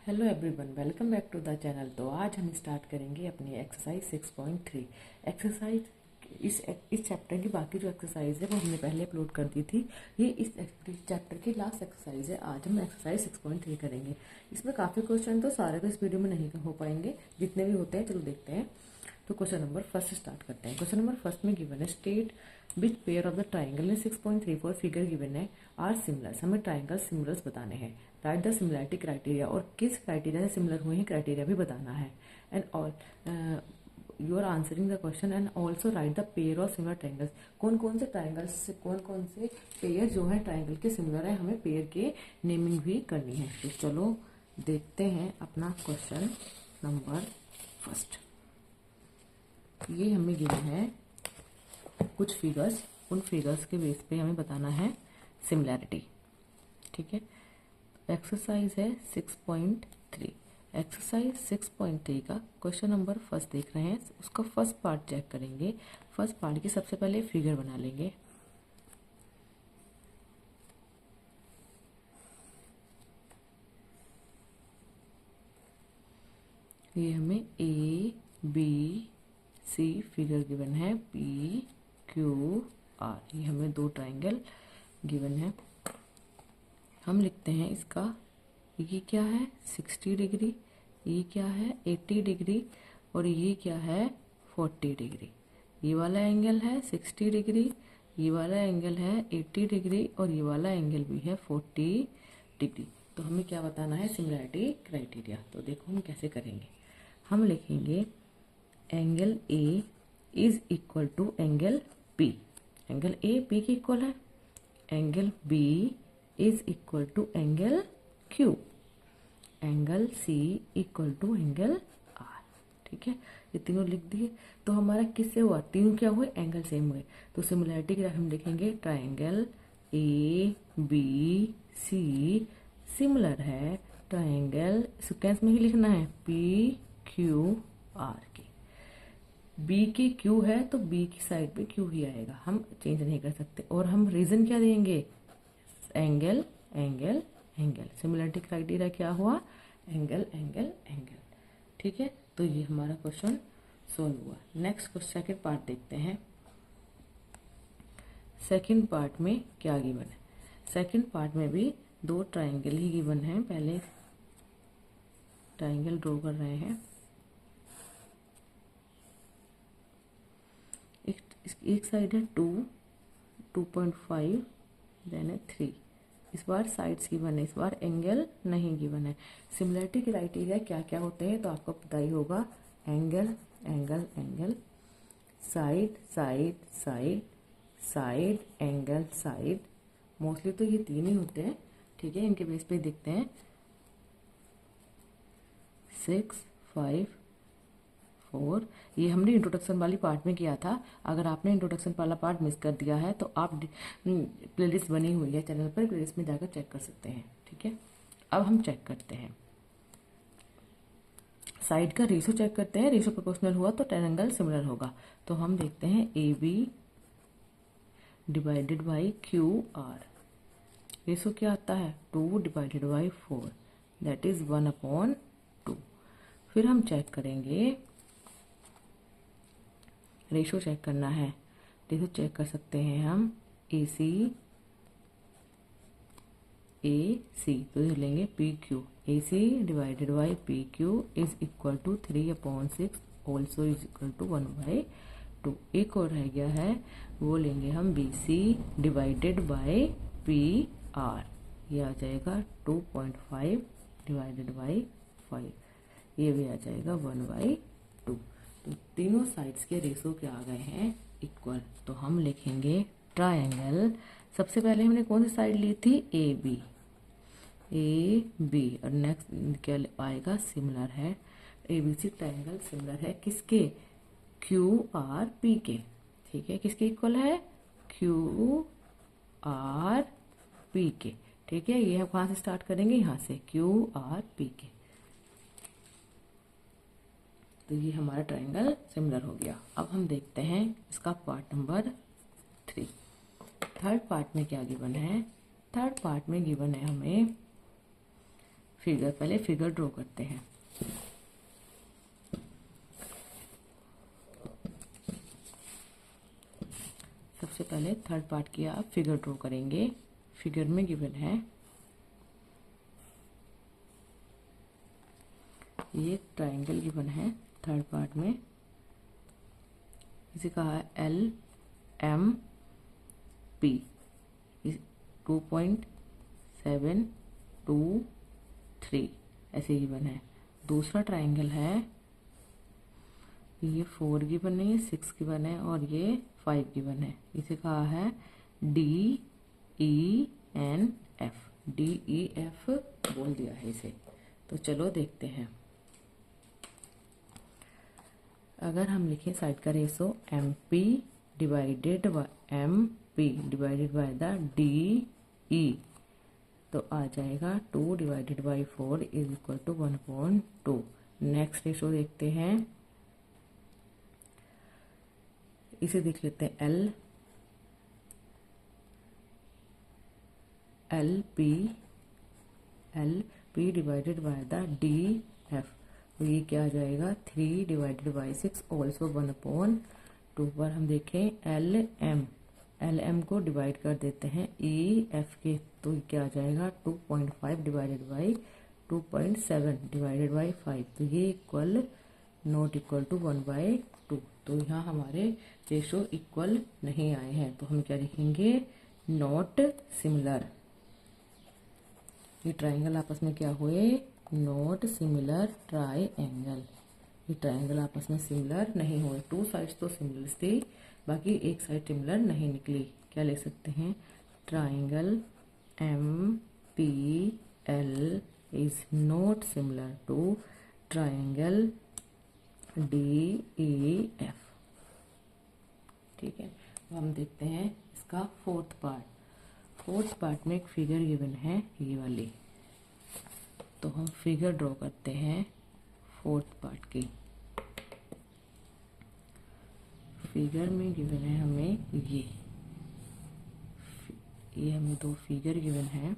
Hello everyone, welcome back to the channel. तो आज हम स्टार्ट करेंगे अपनी एक्सरसाइज 6.3 एक्सरसाइज। इस चैप्टर की बाकी जो एक्सरसाइज है वो हमने पहले अपलोड कर दी थी। ये इस चैप्टर की लास्ट एक्सरसाइज है। आज हम एक्सरसाइज 6.3 करेंगे। इसमें काफ़ी क्वेश्चन तो सारे तो इस वीडियो में नहीं हो पाएंगे, जितने भी होते हैं चलो देखते हैं। तो क्वेश्चन नंबर फर्स्ट स्टार्ट करते हैं। क्वेश्चन नंबर फर्स्ट में गिवन है state which pair of the triangle in 6.34 figure given है आर सिमिलर्स। हमें ट्राइंगल सिमिलर्स बताने हैं। राइट द सिमिलरिटी क्राइटेरिया, और किस क्राइटेरिया से सिमिलर हुए हैं क्राइटेरिया भी बताना है। And all you are answering the question and also write the pair of similar triangles. कौन कौन से ट्राइंगल्स से कौन कौन से पेयर जो है ट्राइंगल के सिमिलर है, हमें पेयर के नेमिंग भी करनी है। तो चलो देखते हैं अपना क्वेश्चन नंबर फर्स्ट। ये हमें गिवन है कुछ फिगर्स, उन फिगर्स के बेस पे हमें बताना है सिमिलैरिटी। ठीक है, एक्सरसाइज है 6.3। एक्सरसाइज 6.3 का क्वेश्चन नंबर फर्स्ट देख रहे हैं। उसका फर्स्ट पार्ट चेक करेंगे। फर्स्ट पार्ट की सबसे पहले फिगर बना लेंगे। ये हमें A B C figure given है, पी क्यू आर। ये हमें दो ट्राइंगल गिवन है। हम लिखते हैं इसका, ये क्या है 60 डिग्री, ये क्या है 80 डिग्री, और ये क्या है 40 डिग्री। ये वाला एंगल है 60 डिग्री, ये वाला एंगल है 80 डिग्री, और ये वाला एंगल भी है 40 डिग्री। तो हमें क्या बताना है, सिमिलरिटी क्राइटेरिया। तो देखो हम कैसे करेंगे। हम लिखेंगे angle A is equal to angle P. Angle A P के इक्वल है। Angle B is equal to angle Q. Angle C equal to angle R. ठीक है, ये तीनों लिख दिए। तो हमारा किससे हुआ, तीनों क्या हुए, एंगल सेम हुए। तो सिमिलरिटी ग्राफ हम लिखेंगे triangle A B C similar है ट्राइंगल, सिक्वेंस में ही लिखना है, पी क्यू आर के। बी की क्यू है तो बी की साइड पे क्यू ही आएगा, हम चेंज नहीं कर सकते। और हम रीजन क्या देंगे, angle angle angle. Similarity criteria क्या हुआ, एंगल एंगल एंगल। ठीक है, तो ये हमारा क्वेश्चन सोल्व हुआ। नेक्स्ट क्वेश्चन सेकंड पार्ट देखते हैं। सेकंड पार्ट में क्या गिवन है। सेकंड पार्ट में भी दो ट्राइंगल ही गिवन है। पहले ट्राइंगल ड्रॉ कर रहे हैं। एक साइड है 2.5, देन है 3। इस बार साइड्स गिवन है, इस बार एंगल नहीं गिवन है। सिमिलरिटी क्राइटेरिया क्या क्या होते हैं तो आपको पता ही होगा, angle angle angle, side side side, side angle side. Mostly तो ये तीन ही होते हैं। ठीक है, इनके बेस पे देखते हैं 6 5 4। ये हमने इंट्रोडक्शन वाली पार्ट में किया था। अगर आपने इंट्रोडक्शन वाला पार्ट मिस कर दिया है तो आप प्लेलिस्ट बनी हुई है चैनल पर, प्लेलिस्ट में जाकर चेक कर सकते हैं। ठीक है, अब हम चेक करते हैं साइड का रेशो चेक करते हैं। रेशो प्रोपोर्शनल हुआ तो ट्रायंगल सिमिलर होगा। तो हम देखते हैं A B divided by Q R. Ratio क्या आता है, 2 डिवाइडेड बाई 4, दैट इज 1/2। फिर हम चेक करेंगे, रेशो चेक करना है। रेशो चेक कर सकते हैं हम ए सी तो ये लेंगे P Q. A C divided by P Q is equal to 3/6, also is equal to 1/2। एक और रह गया है, वो लेंगे हम B C divided by P R. ये आ जाएगा 2.5 डिवाइडेड बाई 5, ये भी आ जाएगा 1/2। तो तीनों साइड्स के रेशो क्या आ गए हैं, इक्वल। तो हम लिखेंगे ट्रायंगल। सबसे पहले हमने कौन सी साइड ली थी, ए बी, और नेक्स्ट क्या आएगा, सिमिलर है। A B C triangle similar है किसके, क्यू आर पी के। ठीक है, किसके इक्वल है, क्यू आर पी के। ठीक है, ये हम कहाँ से स्टार्ट करेंगे, यहाँ से, क्यू आर पी के। तो ये हमारा ट्रायंगल सिमिलर हो गया। अब हम देखते हैं इसका पार्ट नंबर 3। थर्ड पार्ट में क्या गिवन है, थर्ड पार्ट में गिवन है हमें फिगर, पहले फिगर ड्रॉ करते हैं। सबसे पहले थर्ड पार्ट की आप फिगर ड्रॉ करेंगे। फिगर में गिवन है ये ट्रायंगल गिवन है थर्ड पार्ट में, इसे कहा है LMP 2.723 ऐसे गिवन है। दूसरा ट्रायंगल है, ये 4 गिवन है, ये 6 गिवन है और ये 5 गिवन है। इसे कहा है DENF, DEF बोल दिया है इसे। तो चलो देखते हैं। अगर हम लिखें साइड का ratio MP divided by the DE तो आ जाएगा 2 divided by 4 is equal to 1/2। Next ratio देखते हैं, इसे देख लेते हैं LP divided by the DF तो ये क्या आ जाएगा 3 डिवाइडेड बाई 6 ऑल्सो 1/2 पर हम देखें LM को डिवाइड कर देते हैं EF के तो क्या आ जाएगा 2.5 डिवाइडेड बाई 2.7 डिवाइडेड बाई 5 तो ये इक्वल नॉट इक्वल टू 1/2। तो यहाँ हमारे रेशो इक्वल नहीं आए हैं तो हम क्या लिखेंगे नॉट सिमिलर। ये ट्राइंगल आपस में क्या हुए नॉट सिमिलर ट्राइंगल, ये ट्राइंगल आपस में सिमिलर नहीं हुए। 2 साइड्स तो सिमिलर थी, बाकी एक साइड सिमिलर नहीं निकली। क्या लिख सकते हैं triangle MPL is not similar to triangle DEF। ठीक है, तो हम देखते हैं इसका फोर्थ पार्ट। फोर्थ पार्ट में एक फिगर गिवन है ये वाली, तो हम फिगर ड्रॉ करते हैं फोर्थ पार्ट की। फिगर में गिवन है हमें ये हमें 2 फिगर गिवन है।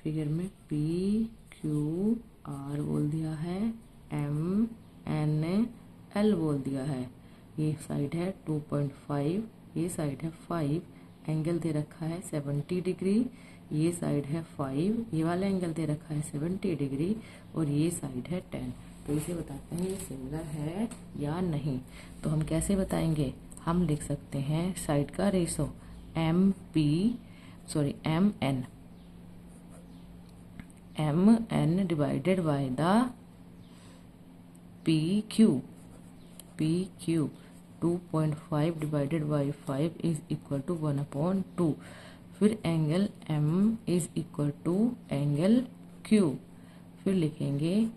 फिगर में PQR बोल दिया है, MNL बोल दिया है। ये साइड है 2.5, ये साइड है 5, एंगल दे रखा है 70 डिग्री, ये साइड है 5, ये वाला एंगल दे रखा है 70 डिग्री और ये साइड है 10। तो इसे बताते हैं ये सिमिलर है या नहीं। तो हम कैसे बताएंगे, हम लिख सकते हैं साइड का ratio MN divided by the PQ 2.5 divided by 5 is equal to 1/2। फिर angle M is equal to angle Q, फिर लिखेंगे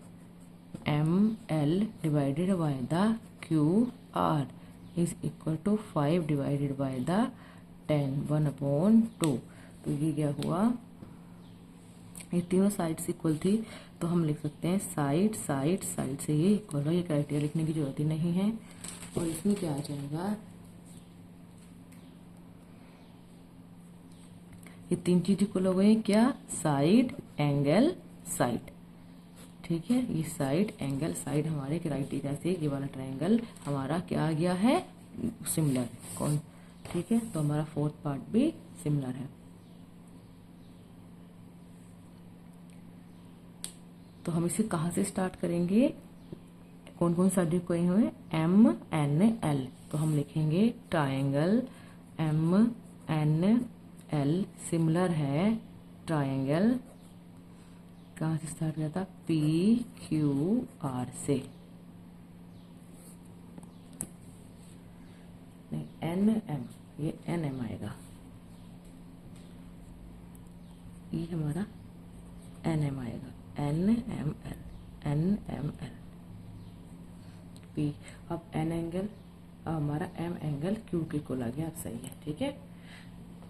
ML divided by the QR is equal to 5 divided by the 10 1/2। तो ये क्या हुआ, ये तीनों साइड्स इक्वल थी तो हम लिख सकते हैं साइड से ये इक्वल हो। ये क्राइटेरिया लिखने की जरूरत ही नहीं है। और इसमें क्या आ जाएगा, ये 3 चीज इक्वल हो गई क्या, साइड एंगल साइड। ठीक है, ये साइड एंगल साइड हमारे क्राइटेरिया से ये वाला ट्रायंगल हमारा क्या आ गया है सिमिलर। कौन, ठीक है, तो हमारा फोर्थ पार्ट भी सिमिलर है। तो हम इसे कहाँ से स्टार्ट करेंगे, कौन कौन सा कोई हुए MNL, तो हम लिखेंगे ट्रायंगल MNL सिमिलर है ट्रायंगल, कहाँ से स्टार्ट किया था PQR से, नहीं NM, ये NM आएगा, ये हमारा NM आएगा, NML P। अब N एंगल हमारा M एंगल Q के इक्वल आ गया, अब सही है। ठीक है,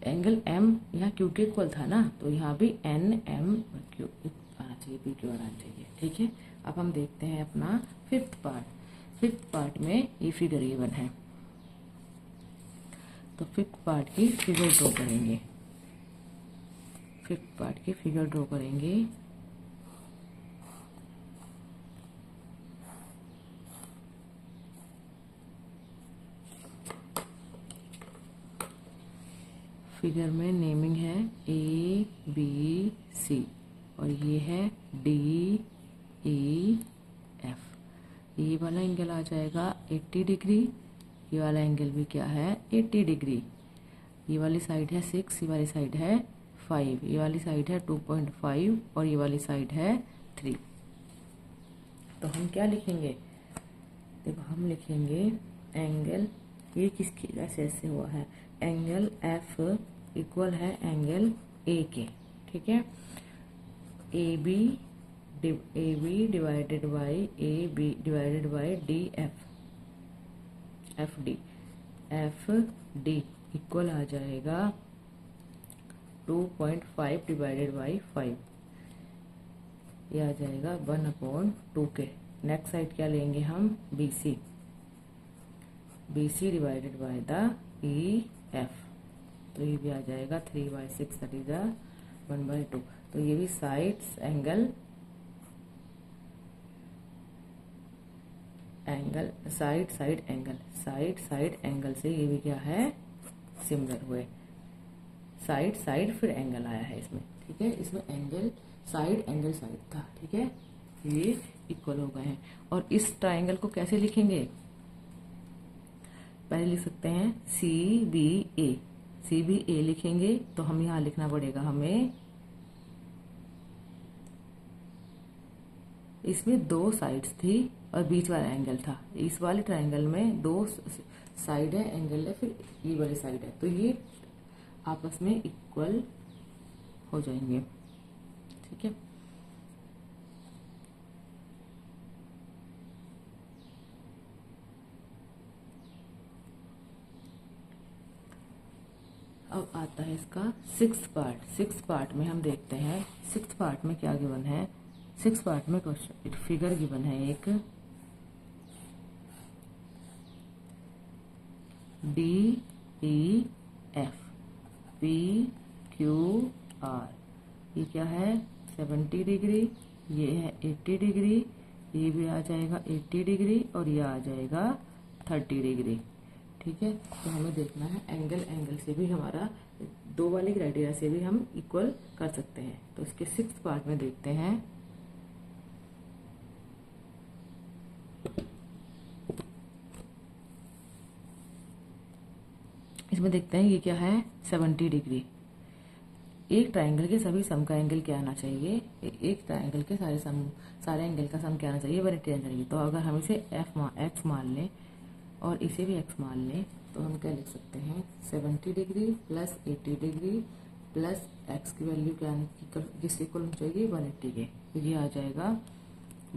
एंगल M यहाँ Q के इक्वल था ना, तो यहाँ भी NM Q आना चाहिए, PQ आना चाहिए। ठीक है, अब हम देखते हैं अपना फिफ्थ पार्ट। फिफ्थ पार्ट में ये फिगर गिवन है, तो फिफ्थ पार्ट की फिगर ड्रॉ करेंगे। फिफ्थ पार्ट की फिगर ड्रॉ करेंगे। फिगर में नेमिंग है ए बी सी और ये है डी ई एफ। ये वाला एंगल आ जाएगा 80 डिग्री, ये वाला एंगल भी क्या है 80 डिग्री। ये वाली साइड है 6, ये वाली साइड है 5, ये वाली साइड है 2.5 और ये वाली साइड है 3। तो हम क्या लिखेंगे, देखो हम लिखेंगे एंगल, ये किसकी ऐसे ऐसे हुआ है, एंगल एफ इक्वल है एंगल ए के, ठीक है। A B divided by A B divided by D F D equal आ जाएगा 2.5 डिवाइडेड बाई 5, ये आ जाएगा 1/2 के। नेक्स्ट साइड क्या लेंगे हम, BC divided by the EF, तो ये भी आ जाएगा 3/6 दैट इज 1/2। तो ये भी साइड्स एंगल साइड एंगल से ये भी क्या है सिमिलर हुए। साइड फिर एंगल आया है इसमें, ठीक है। इसमें एंगल साइड था, ठीक है। ये इक्वल हो गए हैं। और इस ट्राइंगल को कैसे लिखेंगे, पहले लिख सकते हैं CBA लिखेंगे। तो हम यहाँ लिखना पड़ेगा हमें, इसमें 2 साइड्स थी और बीच वाला एंगल था। इस वाले ट्राइंगल में 2 साइड है, एंगल है, फिर ये वाली साइड है, तो ये आपस में इक्वल हो जाएंगे, ठीक है। अब आता है इसका 6th पार्ट में हम देखते हैं 6th पार्ट में क्या गिवन है। 6th पार्ट में क्वेश्चन फिगर गिवन है एक DEF PQR, ये क्या है 70 डिग्री, ये है 80 डिग्री, ये भी आ जाएगा 80 डिग्री और ये आ जाएगा 30 डिग्री, ठीक है। तो हमें देखना है एंगल से भी हमारा 2 वाली क्राइटेरिया से भी हम इक्वल कर सकते हैं। तो इसके 6th पार्ट में देखते हैं। इसमें देखते हैं ये क्या है 70 डिग्री। एक ट्राइंगल के सभी सम का एंगल क्या आना चाहिए, एक ट्राइंगल के सारे एंगल का सम क्या आना चाहिए 180 आना चाहिए। तो अगर हम इसे x मान लें और इसे भी x मान लें तो हम क्या लिख सकते हैं 70 degree plus 80 degree plus x की वैल्यू क्या किसके इक्वल होनी चाहिए 180 के, तो ये आ जाएगा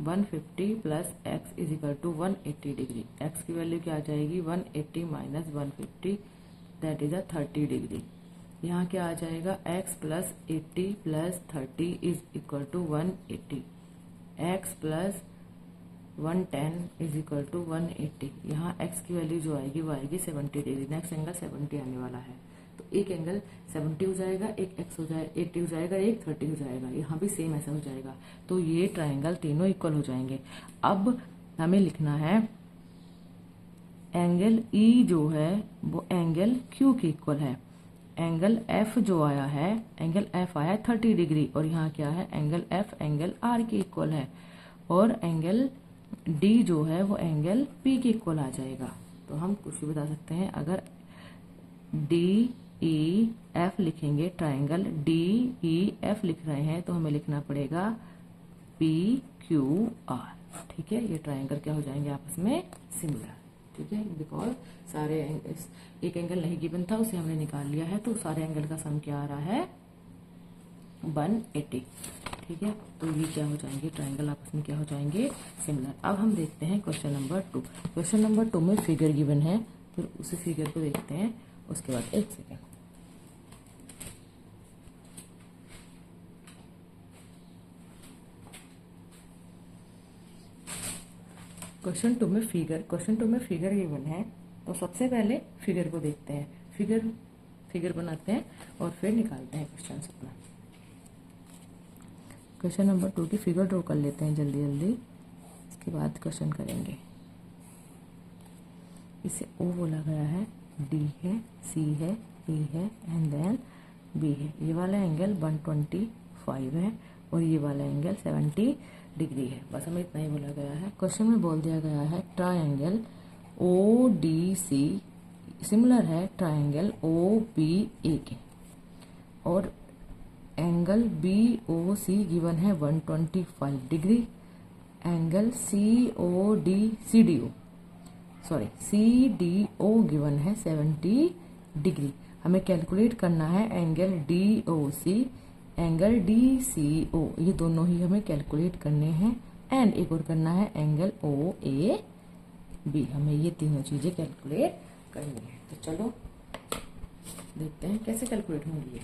150 plus x is equal to 180 degree. x की वैल्यू क्या आ जाएगी 180 माइनस 150 दैट इज 30 डिग्री। यहाँ क्या आ जाएगा x plus 80 plus 30 is equal to 180, x plus 110 is equal to 180। यहाँ x की वैल्यू जो आएगी वो आएगी 70 डिग्री। नेक्स्ट एंगल 70 आने वाला है, तो एक एंगल 70 हो जाएगा, एक x हो जाएगा 80 हो जाएगा, एक 30 हो जाएगा। यहाँ भी सेम ऐसा हो जाएगा, तो ये ट्राइंगल तीनों इक्वल हो जाएंगे। अब हमें लिखना है एंगल E जो है वो एंगल Q के इक्वल है। एंगल F जो आया है, एंगल F आया है 30 डिग्री और यहाँ क्या है एंगल F एंगल R के इक्वल है। और एंगल D जो है वो एंगल P के इक्वल आ जाएगा। तो हम कुछ भी बता सकते हैं, अगर DEF लिखेंगे, ट्राइंगल DEF लिख रहे हैं तो हमें लिखना पड़ेगा PQR, ठीक है। ये ट्राइंगल क्या हो जाएंगे आपस में सिमिलर, ठीक है। बिकॉज सारे एक एंगल नहीं गिवन था, उसे हमने निकाल लिया है, तो सारे एंगल का सम क्या आ रहा है 180, ठीक है। तो ये क्या हो जाएंगे ट्राइंगल आपस में क्या हो जाएंगे सिमिलर। अब हम देखते हैं क्वेश्चन नंबर 2। क्वेश्चन नंबर 2 में फिगर गिवन है, फिर उसी फिगर को देखते हैं। उसके बाद एक सेकेंड, क्वेश्चन टू में फिगर गिवन है, तो सबसे पहले फिगर को देखते हैं। फिगर बनाते हैं और फिर निकालते हैं क्वेश्चन अपना। क्वेश्चन नंबर 2 की फिगर ड्रॉ कर लेते हैं जल्दी जल्दी, इसके बाद क्वेश्चन करेंगे। इसे ओ बोला गया है, डी है, सी है, ए है एंड देन बी है। ये वाला एंगल 125 है और ये वाला एंगल 70 डिग्री है। बस हमें इतना ही बोला गया है। क्वेश्चन में बोल दिया गया है triangle O D C similar है ट्रायंगल ओ बी ए के, और angle B O C given है 125 degree, angle C O D C D O sorry C D O given है 70 डिग्री। हमें कैलकुलेट करना है angle D O C, angle D C O, ये दोनों ही हमें कैलकुलेट करने हैं। एंड एक और करना है एंगल ओ ए बी, हमें ये तीनों चीजें कैलकुलेट करनी है। तो चलो देखते हैं कैसे कैलकुलेट होंगी ये।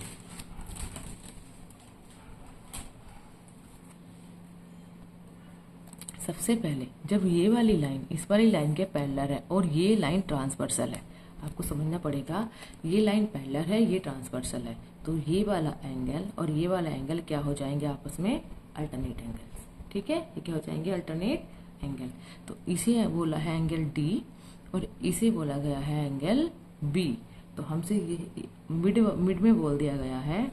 सबसे पहले जब ये वाली लाइन इस वाली लाइन के पैरेलल है और ये लाइन ट्रांसवर्सल है, आपको समझना पड़ेगा ये लाइन पैरेलल है, ये ट्रांसवर्सल है, तो ये वाला एंगल और ये वाला एंगल क्या हो जाएंगे आपस में, अल्टरनेट एंगल। ठीक है, ये क्या हो जाएंगे, अल्टरनेट एंगल। तो इसे बोला है एंगल डी और इसे बोला गया है एंगल बी। तो हमसे ये मिड में बोल दिया गया है,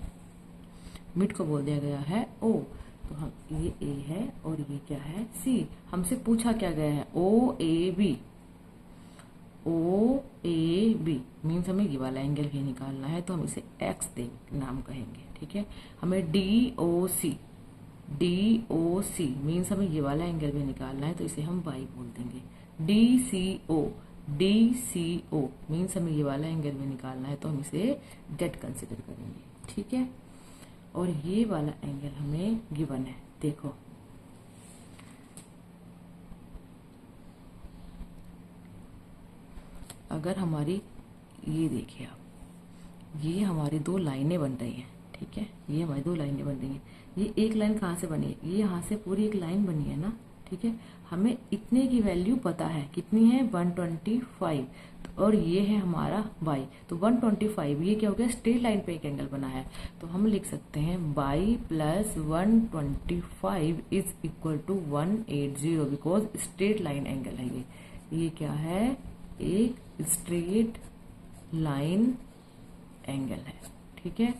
मिड को बोल दिया गया है ओ, तो हम ये ए है और ये क्या है, सी। हमसे पूछा क्या गया है, O A B, O A B means हमें ये वाला एंगल भी निकालना है, तो हम इसे एक्स दे नाम कहेंगे। ठीक है, हमें डी ओ सी मीन्स हमें ये वाला एंगल भी निकालना है, तो इसे हम वाई बोल देंगे। डी सी ओ मीन्स हमें ये वाला एंगल भी निकालना है, तो हम इसे जेड कंसिडर करेंगे। ठीक है, और ये वाला एंगल हमें गिवन है, देखो अगर हमारी ये देखिए आप, ये हमारी दो लाइनें बन रही हैं। ठीक है, ये हमारी दो लाइनें बन रही हैं। ये एक लाइन कहाँ से बनी है, ये यहाँ से पूरी एक लाइन बनी है ना। ठीक है, हमें इतने की वैल्यू पता है, कितनी है 125, और ये है हमारा y, तो 125 ये क्या हो गया, स्ट्रेट लाइन पे एक एंगल बना है, तो हम लिख सकते हैं y plus 125 is equal to 180, because straight line angle है ये क्या है, एक स्ट्रेट लाइन एंगल है। ठीक है,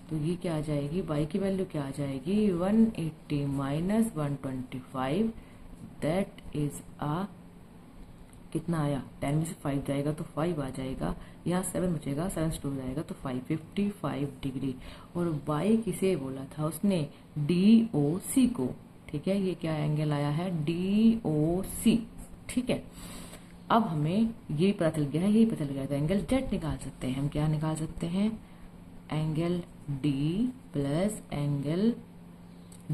तो ये क्या आ जाएगी, y की वैल्यू क्या आ जाएगी, 180 माइनस 125, दैट इज आ कितना आया, 10 में से 5 जाएगा तो 5 आ जाएगा, यहाँ 7 बचेगा, 7 से 2 जाएगा तो 55 डिग्री। और y किसे बोला था उसने, DOC को। ठीक है, ये क्या एंगल आया है, DOC। ठीक है, अब हमें ये पता चल गया है, यही पता चल गया था, एंगल Z निकाल सकते हैं हम। क्या निकाल सकते हैं, angle D plus angle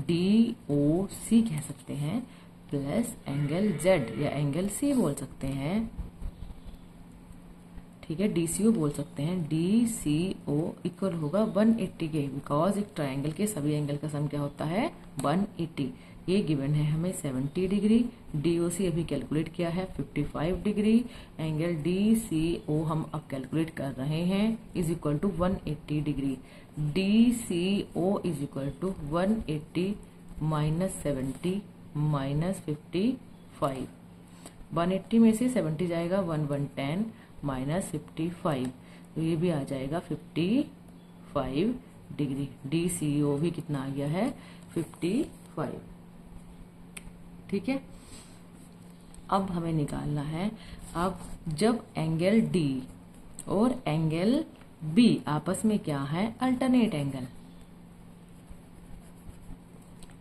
DOC कह सकते हैं, प्लस एंगल Z या एंगल C बोल सकते हैं। ठीक है, DCO बोल सकते हैं। DCO इक्वल होगा 180 के, बिकॉज एक ट्रायंगल के सभी एंगल का सम क्या होता है, 180। ये गिवन है हमें 70 डिग्री, DOC अभी कैलकुलेट किया है 55 डिग्री, एंगल DCO हम अब कैलकुलेट कर रहे हैं, is equal to 180 degree. DCO is equal to 180 minus 70 minus 55, 180 में से 70 जाएगा, 110 माइनस 55, तो ये भी आ जाएगा 55 डिग्री। DCO भी कितना आ गया है, 55। ठीक है, अब हमें निकालना है, अब जब एंगल D और एंगल B आपस में क्या है, अल्टरनेट एंगल,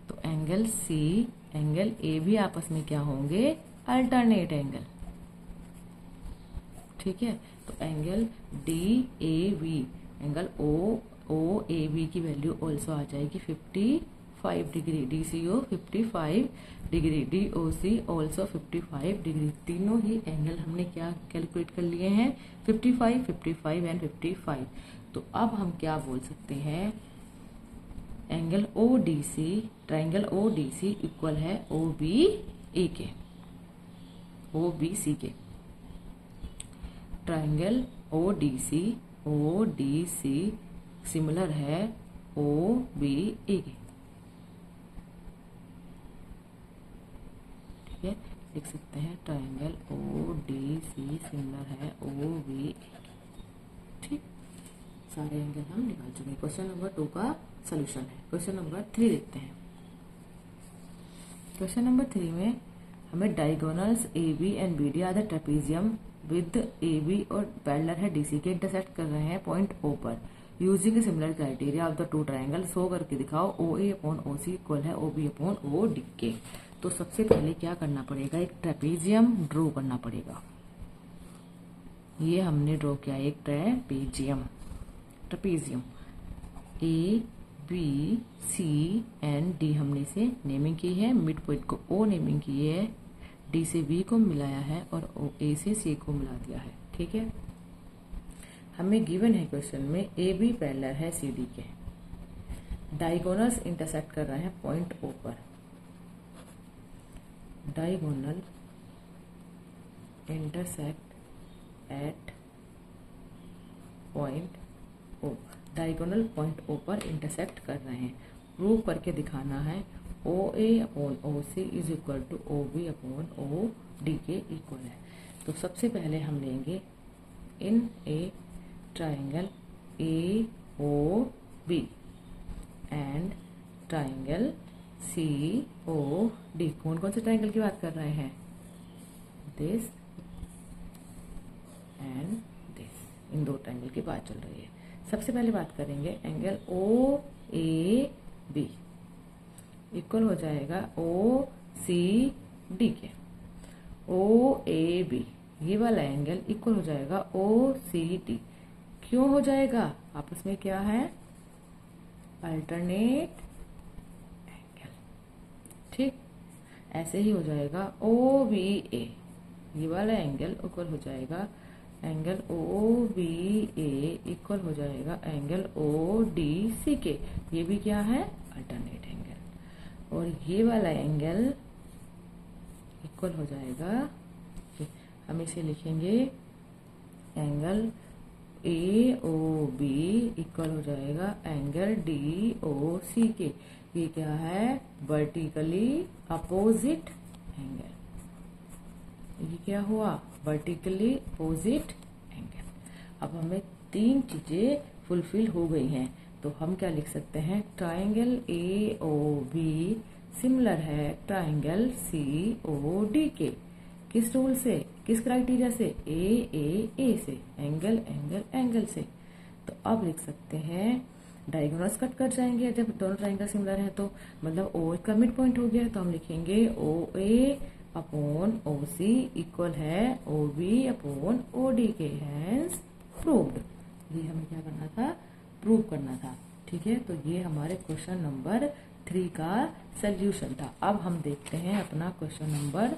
तो एंगल C एंगल A भी आपस में क्या होंगे, अल्टरनेट एंगल। ठीक है, तो एंगल DAB एंगल OAB की वैल्यू ऑल्सो आ जाएगी 55 degree, DCO 55 degree, DOC also 55 degree. तीनों ही एंगल हमने क्या कैलकुलेट कर लिए हैं, 55, 55 एंड 55। तो अब हम क्या बोल सकते हैं, angle ODC, triangle ODC equal है OBA के, OBC के। ट्रायंगल ODC सिमिलर है OBA के। ठीक है, लिख सकते हैं triangle O D C similar है ओ बी। ठीक, सारे एंगल हम निकाल चुके हैं। क्वेश्चन नंबर 2 का सोल्यूशन है। क्वेश्चन नंबर 3 देखते हैं। क्वेश्चन नंबर 3 में हमें diagonals A B and B D are the trapezium with A B और पैरेलल है डीसी के, इंटरसेक्ट कर रहे हैं पॉइंट ओ पर। Using similar criteria of the two triangle, show करके दिखाओ O A upon O C equal है O B upon O D के। तो सबसे पहले क्या करना पड़ेगा, एक ट्रेपेजियम ड्रॉ करना पड़ेगा। ये हमने ड्रॉ किया एक trapezium A B C and D हमने इसे नेमिंग की है, मिड पॉइंट को ओ नेमिंग की है, डी से बी को मिलाया है और ओ ए से सी को मिला दिया है। ठीक है, हमें गिवन है क्वेश्चन में ए बी पैरेलल है सी डी के, डायगोनल्स इंटरसेक्ट कर रहे हैं पॉइंट ओ पर। Diagonal intersect at point O, diagonal point O पर इंटरसेक्ट कर रहे हैं। प्रूव करके दिखाना है O A upon O C is equal to O B upon O D के इक्वल है। तो सबसे पहले हम लेंगे in a triangle A O B and triangle C O D. कौन कौन से ट्राइंगल की बात कर रहे हैं, दिस एंड दिस, इन दो ट्राइंगल की बात चल रही है। सबसे पहले बात करेंगे angle O A B equal हो जाएगा ओ सी डी के। ओ ए बी ये वाला एंगल इक्वल हो जाएगा ओ सी डी। क्यों हो जाएगा, आपस में क्या है, अल्टरनेट एंगल। ठीक, ऐसे ही हो जाएगा ओ बी ए, ये वाला एंगल इक्वल हो जाएगा एंगल ओ बी ए इक्वल हो जाएगा एंगल ओ डी सी के। ये भी क्या है, अल्टरनेट एंगल। और ये वाला एंगल इक्वल हो जाएगा, हम इसे लिखेंगे angle A O B equal हो जाएगा एंगल डी ओ सी के। ये क्या है, वर्टिकली अपोजिट एंगल। ये क्या हुआ, वर्टिकली अपोजिट एंगल। अब हमें तीन चीजें फुलफिल हो गई हैं, तो हम क्या लिख सकते हैं, triangle A O B similar है ट्राइंगल सी ओ डी के। किस रूल से, किस क्राइटेरिया से, ए से, एंगल एंगल एंगल से। तो अब लिख सकते हैं डायगोनल्स कट कर जाएंगे जब दोनों ट्राइंगल सिमिलर है, तो मतलब ओ का मिड पॉइंट हो गया, तो हम लिखेंगे ओ A upon O C equal है O B upon O D के। Hence proved. ये हमें क्या करना था, प्रूव करना था। ठीक है, तो ये हमारे क्वेश्चन नंबर 3 का सोल्यूशन था। अब हम देखते हैं अपना क्वेश्चन नंबर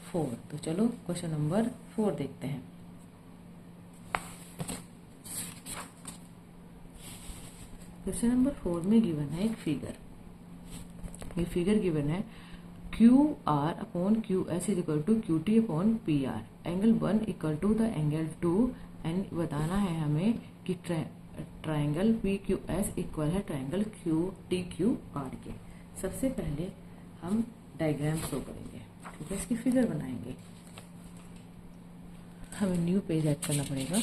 4। तो चलो क्वेश्चन नंबर 4 देखते हैं। क्वेश्चन नंबर 4 में गिवन है एक फिगर। ये फिगर गिवन है Q R upon Q S is equal to Q T upon P R, angle 1 equal to the angle 2 and बताना है हमें कि triangle P Q S equal है triangle Q T Q R के। सबसे पहले हम डायग्राम शो करेंगे। ठीक है, इसकी फिगर बनाएंगे। हमें न्यू पेज ऐड करना पड़ेगा।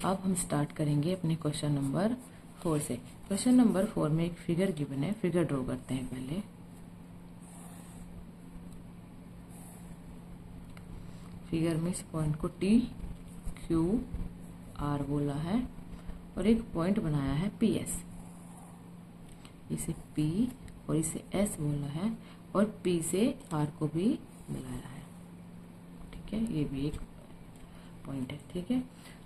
अब हम स्टार्ट करेंगे अपने क्वेश्चन नंबर 4 से। क्वेश्चन नंबर 4 में एक फिगर गिवन है, फिगर ड्रॉ करते हैं पहले। फिगर में इस पॉइंट को टी क्यू आर बोला है और एक पॉइंट बनाया है पी एस, इसे पी और इसे एस बोला है और पी से आर को भी मिलाया है। ठीक है, ये भी एक पॉइंट है। ठीक है,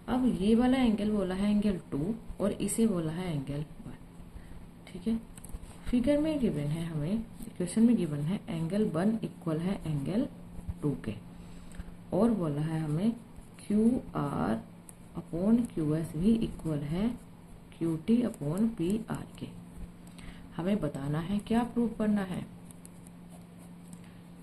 अब ये वाला एंगल बोला है एंगल 2 और इसे बोला है एंगल 1। ठीक है, फिगर में गिवन है, हमें क्वेश्चन में गिवन है एंगल 1 इक्वल है एंगल 2 के, और बोला है हमें Q R upon Q S भी इक्वल है Q T upon P are के। हमें बताना है, क्या प्रूव करना है,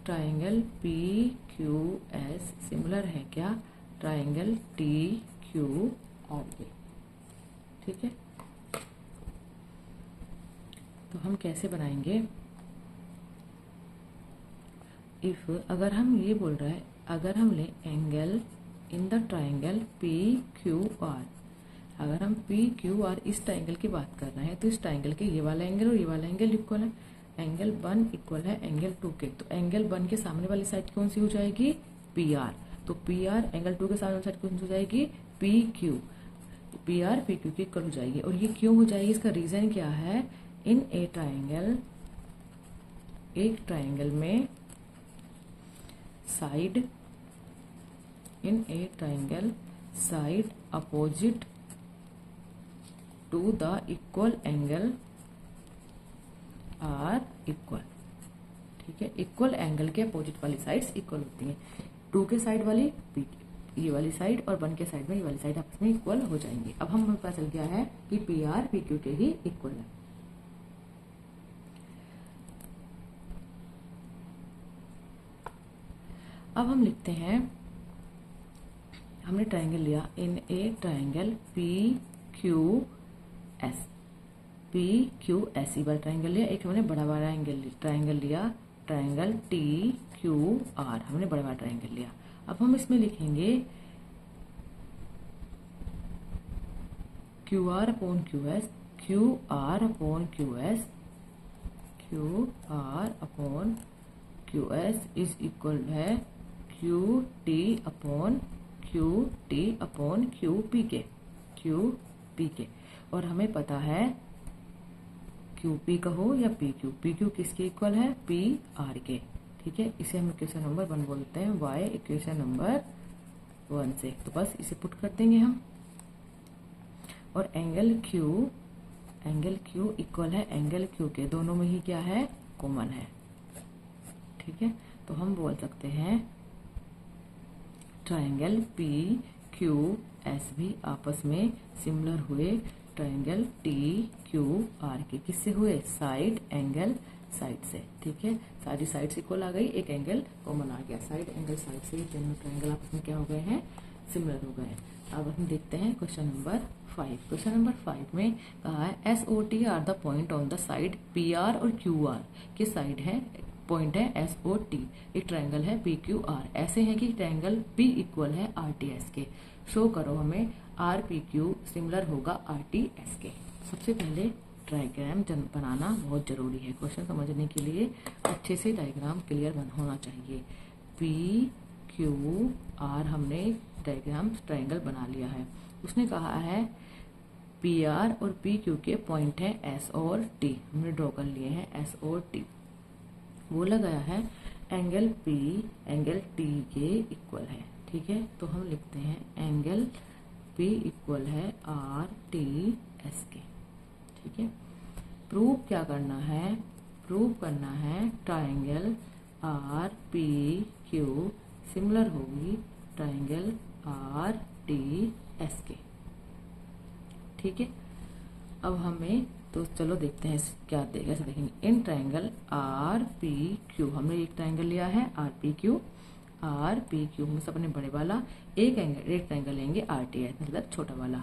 triangle P Q S similar है क्या ट्राइंगल टी क्यू आर के। ठीक है, हम कैसे बनाएंगे, इफ अगर हम ये बोल रहा है, अगर हम ले angle in the triangle P Q are, अगर हम पी क्यू आर इस ट्राइंगल की बात कर रहे हैं तो इस ट्राइंगल के ये वाला एंगल और ये वाला एंगल इक्वल है, एंगल 1 इक्वल है एंगल 2 के, तो एंगल 1 के सामने वाली साइड कौन सी हो जाएगी, पी आर, तो पी आर एंगल 2 के सामने वाली साइड कौन सी हो जाएगी, P Q, P R P Q की इक्वल हो जाएगी। और ये क्यों हो जाएगी, इसका रीजन क्या है, इन ए ट्राइंगल, एक ट्राइंगल में side, in a triangle side opposite to the equal angle are equal, ठीक है, इक्वल एंगल के अपोजिट वाली साइड्स इक्वल होती हैं, 2 के साइड वाली पी ये वाली साइड और 1 के साइड में ये वाली साइड आपस में इक्वल हो जाएंगी। अब हमें पता चल गया है कि पी आर पी क्यू के ही इक्वल है। अब हम लिखते हैं, हमने ट्राइंगल लिया in a triangle P Q S, P Q S E वाला ट्राइंगल लिया, एक हमने बड़ा बड़ा एंगल ट्राइंगल लिया, ट्राइंगल टी क्यू आर, हमने बड़ा बड़ा ट्राइंगल लिया। अब हम इसमें लिखेंगे Q R upon Q S, Q R upon Q S, Q R upon Q S is equal है Q T upon Q P के, क्यू पी के, और हमें पता है क्यू पी कहो या पी क्यू किसके इक्वल है, पी आर के, ठीक है। इसे हम इक्वेशन नंबर 1 बोलते हैं, वाई इक्वेशन नंबर 1 से, तो बस इसे पुट कर देंगे हम। और एंगल क्यू इक्वल है एंगल क्यू के, दोनों में ही क्या है, कॉमन है, ठीक है। तो हम बोल सकते हैं ट्राइंगल पी क्यू एस भी आपस में सिमिलर हुए ट्राइंगल टी क्यू आर के, किससे हुए, साइड एंगल साइड से, ठीक है, सारी साइड्स इक्वल आ गई, एक एंगल कॉमन आ गया, साइड एंगल साइड से दोनों ट्राइंगल आपस में क्या हो गए हैं, सिमिलर हो गए। अब हम देखते हैं क्वेश्चन नंबर 5। क्वेश्चन नंबर 5 में कहा है S O T are the point on the side P R और क्यू आर के साइड है, पॉइंट है एस ओ टी, एक ट्राइंगल है पी क्यू आर, ऐसे है कि ट्राइंगल पी इक्वल है आर टी एस के, शो करो हमें आर पी क्यू सिमिलर होगा आर टी एस के। सबसे पहले डायग्राम बनाना बहुत जरूरी है, क्वेश्चन समझने के लिए अच्छे से डायग्राम क्लियर होना चाहिए। पी क्यू आर हमने डायग्राम ट्राइंगल बना लिया है, उसने कहा है पी आर और पी क्यू के पॉइंट है एस और टी, हमने ड्रॉ कर लिए हैं एस और टी, बोला गया है एंगल पी एंगल टी के इक्वल है, ठीक है। तो हम लिखते हैं एंगल पी इक्वल है आर टी एस के, ठीक है। प्रूव क्या करना है, प्रूव करना है triangle are P Q similar होगी ट्राइंगल आर टी एस के, ठीक है। अब हमें तो चलो देखते हैं क्या देगा, ऐसे देखेंगे in triangle are P Q, हमने एक ट्राइंगल लिया है आर पी क्यू में से अपने बड़े वाला एक ट्राइंगल लेंगे आर टी एस, मतलब छोटा वाला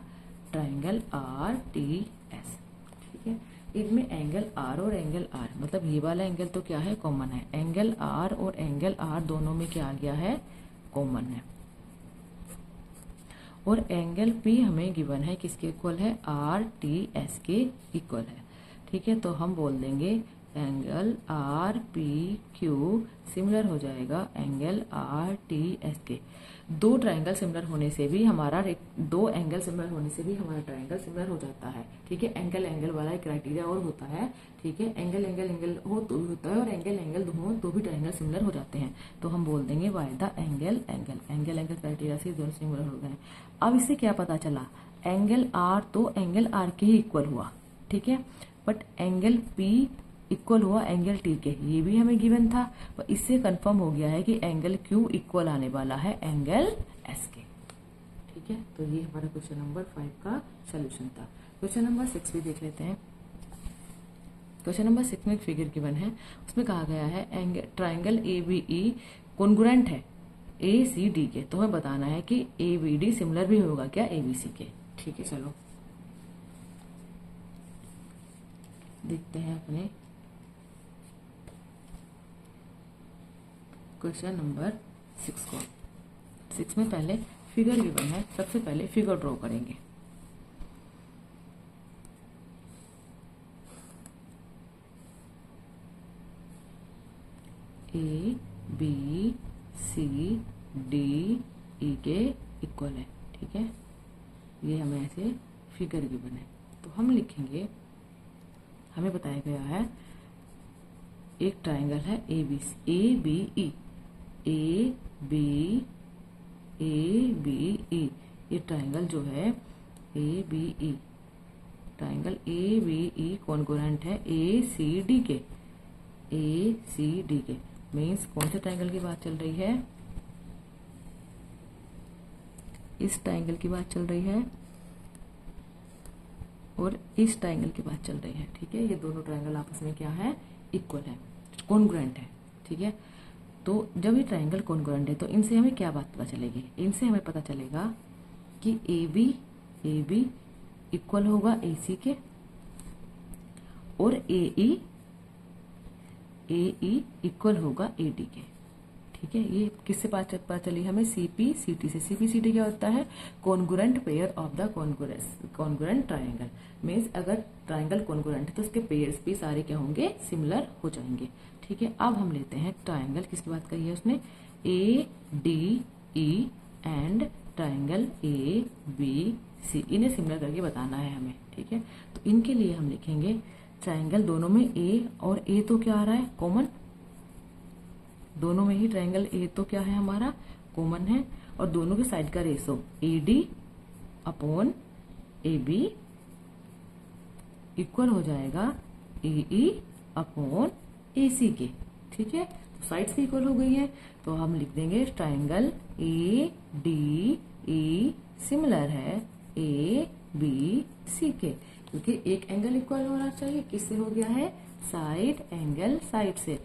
ट्राइंगल आर टी एस, ठीक है। इनमें एंगल आर और एंगल आर, मतलब ये वाला एंगल तो क्या है, कॉमन है, एंगल आर और एंगल आर दोनों में क्या आ गया है, कॉमन है। और एंगल पी हमें गिवन है किसके इक्वल है, आर टी एस के इक्वल है, ठीक है। तो हम बोल देंगे angle are P Q similar हो जाएगा एंगल आर टी एस के। दो ट्राइंगल सिमिलर होने से भी हमारा, दो एंगल सिमिलर होने से भी हमारा ट्राइंगल सिमिलर हो जाता है, ठीक है। एंगल एंगल वाला एक क्राइटेरिया और होता है, ठीक है, एंगल एंगल एंगल हो तो भी होता है और एंगल एंगल हो तो भी ट्राइंगल सिमिलर हो जाते हैं। तो हम बोल देंगे by the angle angle criteria से दोनों सिमिलर हो गए। अब इससे क्या पता चला, एंगल आर तो एंगल आर के ही इक्वल हुआ, ठीक है, बट एंगल पी इक्वल हुआ एंगल टी के, ये भी हमें गिवन था, और इससे कंफर्म हो गया है कि एंगल क्यू इक्वल आने वाला है एंगल एस के, ठीक है। तो ये हमारा क्वेश्चन नंबर 5 का सोल्यूशन था। क्वेश्चन नंबर 6 भी देख लेते हैं। क्वेश्चन नंबर 6 में एक फिगर गिवन है, उसमें कहा गया है triangle A B E congruent है ए सी डी के, तो हमें बताना है कि ए बी डी सिमिलर भी होगा क्या ए बी सी के, ठीक है। चलो देखते हैं अपने क्वेश्चन नंबर 6 को। 6 में पहले फिगर गिवन है, सबसे पहले फिगर ड्रॉ करेंगे। ए बी सी डी ई के इक्वल है, ठीक है। ये हमें ऐसे फिगर गिवन है, तो हम लिखेंगे, हमें बताया गया है एक ट्राइंगल है A B E, A B ई, ये ट्राइंगल जो है A B E, triangle A B E congruent है ए सी डी के, ए सी डी के। मीन्स कौन से ट्राइंगल की बात चल रही है? इस ट्राइंगल की बात चल रही है और इस ट्राइंगल की बात चल रही है, ठीक है। ये दोनों ट्राइंगल आपस में क्या है? इक्वल है, कॉन्ग्रुएंट है, ठीक है। तो जब ये ट्राइंगल कॉन्ग्रुएंट है तो इनसे हमें क्या बात पता चलेगी? इनसे हमें पता चलेगा कि ए बी इक्वल होगा ए सी के और ए ई इक्वल होगा ए डी के, ठीक है। ये किससे पता चली हमें? सीपी सीटी से। सीपी सीटी क्या होता है? Congruent pair of the congruent triangle. Means अगर ट्राइंगल कॉन्ग्रुएंट है तो उसके पेयर्स भी सारे क्या होंगे? सिमिलर हो जाएंगे, ठीक है। अब हम लेते हैं ट्राइंगल, किसकी बात कही है उसने? A D E and triangle A B C, इन्हें सिमिलर करके बताना है हमें, ठीक है। तो इनके लिए हम लिखेंगे ट्राइंगल, दोनों में ए और ए तो क्या आ रहा है? कॉमन। दोनों में ही ट्राइंगल ए तो क्या है हमारा? कॉमन है। और दोनों के साइड का ratio A D upon A B equal हो जाएगा ए ई अपॉन ए सी के, ठीक है। तो साइड्स भी इक्वल हो गई है, तो हम लिख देंगे triangle A D E similar है ए बी सी के, क्योंकि एक एंगल इक्वल होना चाहिए। किससे हो गया है? साइड एंगल साइड से।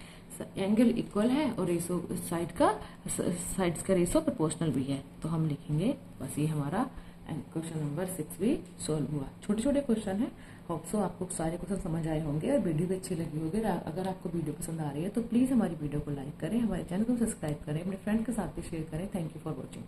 एंगल इक्वल है और रेशो साइड्स का रेशो प्रोपोर्शनल भी है, तो हम लिखेंगे। बस ये हमारा क्वेश्चन नंबर 6 भी सॉल्व हुआ। छोटे छोटे क्वेश्चन है, होप सो आपको सारे क्वेश्चन समझ आए होंगे और वीडियो भी अच्छी लगी होगी। अगर आपको वीडियो पसंद आ रही है तो प्लीज हमारी वीडियो को लाइक करें, हमारे चैनल को सब्सक्राइब करें, अपने फ्रेंड के साथ भी शेयर करें। Thank you for watching.